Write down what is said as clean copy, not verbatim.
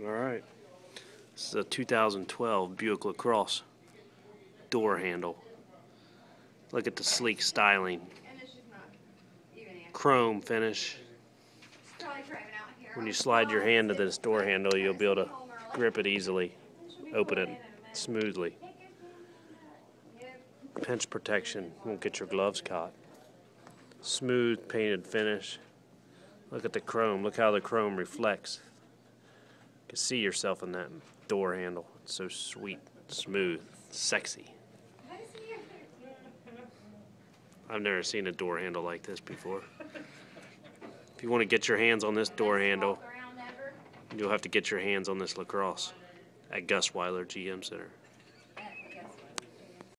Alright, this is a 2012 Buick LaCrosse door handle. Look at the sleek styling. Chrome finish. When you slide your hand to this door handle, you'll be able to grip it easily, open it smoothly. Pinch protection, won't get your gloves caught. Smooth painted finish. Look at the chrome, look how the chrome reflects. You can see yourself in that door handle. It's so sweet, smooth, sexy. I've never seen a door handle like this before. If you want to get your hands on this door handle, you'll have to get your hands on this LaCrosse at Gusweiler GM Center.